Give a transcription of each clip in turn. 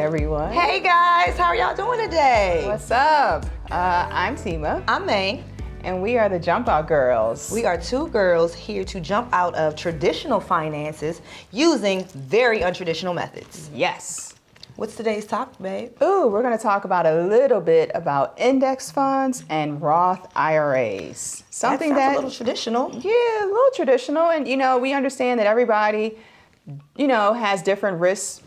everyone. Hey guys, how are y'all doing today? What's up? I'm Tima. I'm May. And we are the Jump Out Girls. We are two girls here to jump out of traditional finances using very untraditional methods. Yes. What's today's topic, babe? Ooh, we're going to talk about a little bit about index funds and Roth IRAs. Something that sounds a little traditional. Yeah, a little traditional. And, we understand that everybody, has different risks,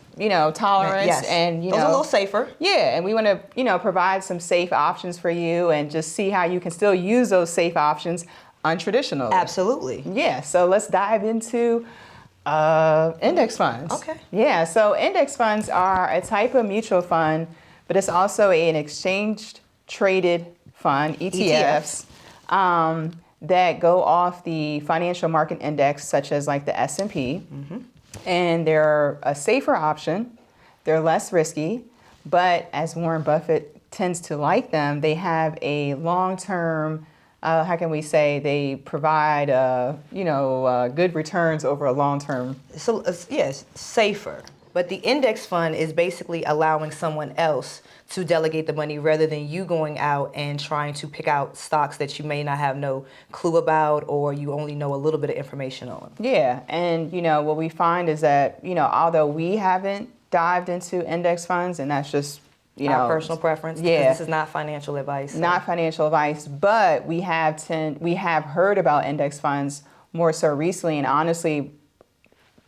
tolerance. Yes. And, those are a little safer. Yeah, and we want to, provide some safe options for you and just see how you can still use those safe options untraditionally. Absolutely. Yeah, so let's dive into index funds. Okay. Yeah, so index funds are a type of mutual fund, but it's also an exchange traded fund, ETFs. That go off the financial market index, such as like the S&P. Mm-hmm. And they're a safer option. They're less risky, but as Warren Buffett tends to like them, they have a long-term, how can we say, they provide, good returns over a long term. So, yes, safer. But the index fund is basically allowing someone else to delegate the money rather than you going out and trying to pick out stocks that you may not have no clue about or you only know a little bit of information on. Yeah, and what we find is that, although we haven't dived into index funds, and that's just, our personal preference. Yeah. This is not financial advice. So. Not financial advice, but we have heard about index funds more so recently, and honestly,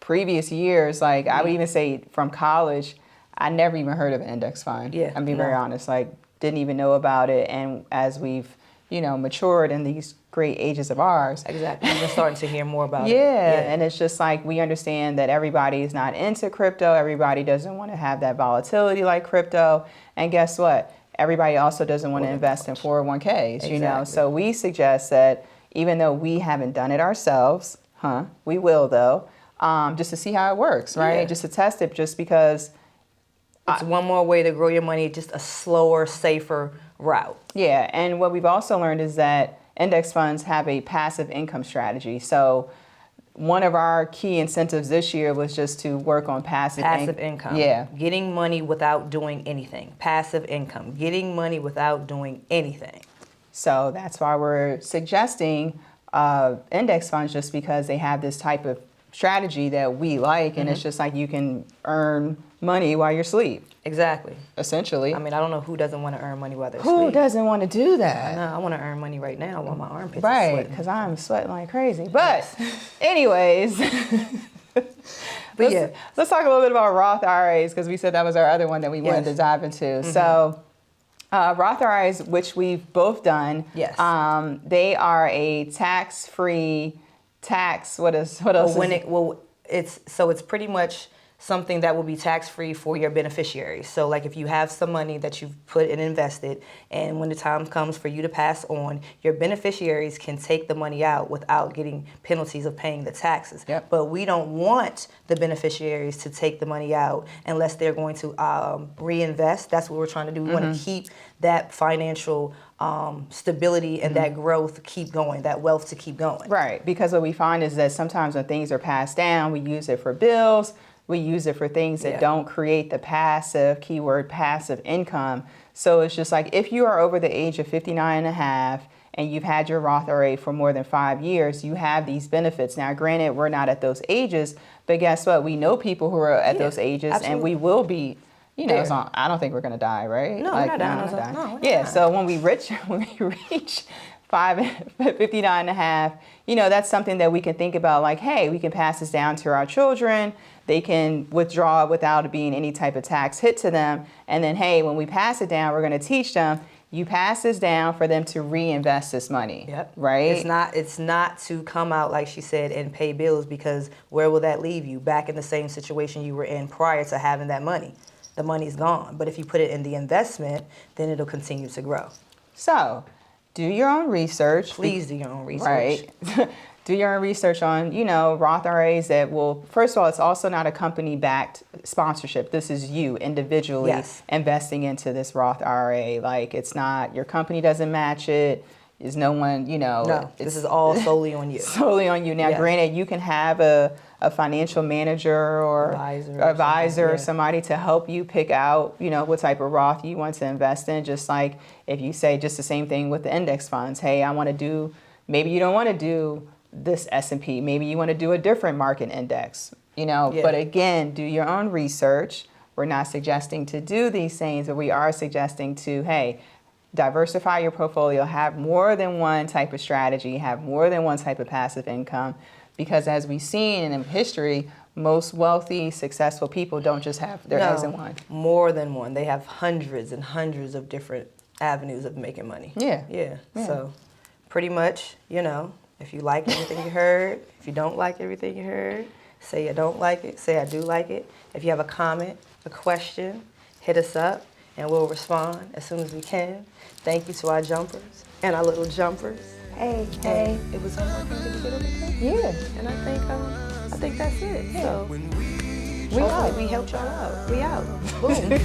previous years, like I would even say from college, I never even heard of an index fund. Yeah, I'm being very honest, like didn't even know about it. And as we've, matured in these great ages of ours. Exactly. We're starting to hear more about it. Yeah, and it's just like we understand that everybody is not into crypto. Everybody doesn't want to have that volatility like crypto. And guess what? Everybody also doesn't want to invest in 401ks, Exactly. So we suggest that even though we haven't done it ourselves, we will though, just to see how it works, right? Yeah. Just to test it, just because it's one more way to grow your money, just a slower, safer route. Yeah, and what we've also learned is that index funds have a passive income strategy. So one of our key incentives this year was just to work on passive income. Yeah. Getting money without doing anything. Passive income. Getting money without doing anything. So that's why we're suggesting index funds, just because they have this type of strategy that we like, and it's just like you can earn money while you're asleep. Exactly. Essentially. I mean, I don't know who doesn't want to earn money while they're Who asleep. doesn't want to do that? I want to earn money right now while my armpits are Right, sweating. because I'm sweating like crazy. But anyways, let's talk a little bit about Roth IRAs, because we said that was our other one that we wanted to dive into. Mm-hmm. So Roth IRAs, which we've both done, yes, they are a tax-free tax. What else? It's pretty much something that will be tax-free for your beneficiaries. So like if you have some money that you've put and invested, and when the time comes for you to pass on, your beneficiaries can take the money out without getting penalties of paying the taxes. Yep. But we don't want the beneficiaries to take the money out unless they're going to reinvest. That's what we're trying to do. We want to keep that financial stability and that growth keep going, that wealth to keep going. Right, because what we find is that sometimes when things are passed down, we use it for bills, we use it for things that don't create the passive, keyword passive income. So it's just like if you are over the age of 59 and a half and you've had your Roth IRA for more than 5 years, you have these benefits. Now, granted, we're not at those ages, but guess what? We know people who are at those ages, and we will be. I don't think we're gonna die, right? No, we're not dying. No, yeah. So when we reach 59 and a half, that's something that we can think about. Like, hey, we can pass this down to our children. They can withdraw without it being any type of tax hit to them. And then, hey, when we pass it down, we're gonna teach them. You pass this down for them to reinvest this money. Yep. Right? It's not to come out, like she said, and pay bills, because where will that leave you? Back in the same situation you were in prior to having that money. The money's gone. But if you put it in the investment, then it'll continue to grow. So, do your own research. Please do your own research. Right. Do your own research on, Roth IRAs that will, first of all, it's also not a company-backed sponsorship. This is you individually investing into this Roth IRA. Like, it's not, your company doesn't match it. There's no one, No, this is all solely on you. Solely on you. Now, granted, you can have a a financial manager or Advisor or somebody to help you pick out, what type of Roth you want to invest in. Just like if you say just the same thing with the index funds. Hey, I want to do, maybe you don't want to do this S&P. Maybe you want to do a different market index, But again, do your own research. We're not suggesting to do these things, but we are suggesting to, hey, diversify your portfolio, have more than one type of strategy, have more than one type of passive income, because as we've seen in history, most wealthy, successful people don't just have their eggs in one. More than one. They have hundreds and hundreds of different avenues of making money. Yeah. So pretty much, if you like everything you heard, if you don't like everything you heard, say you don't like it, say I do like it. If you have a comment, a question, hit us up and we'll respond as soon as we can. Thank you to our jumpers and our little jumpers. Hey. It was homework to get everything. Yeah. And I think that's it. Yeah. So We out. we helped y'all out. We out. Boom.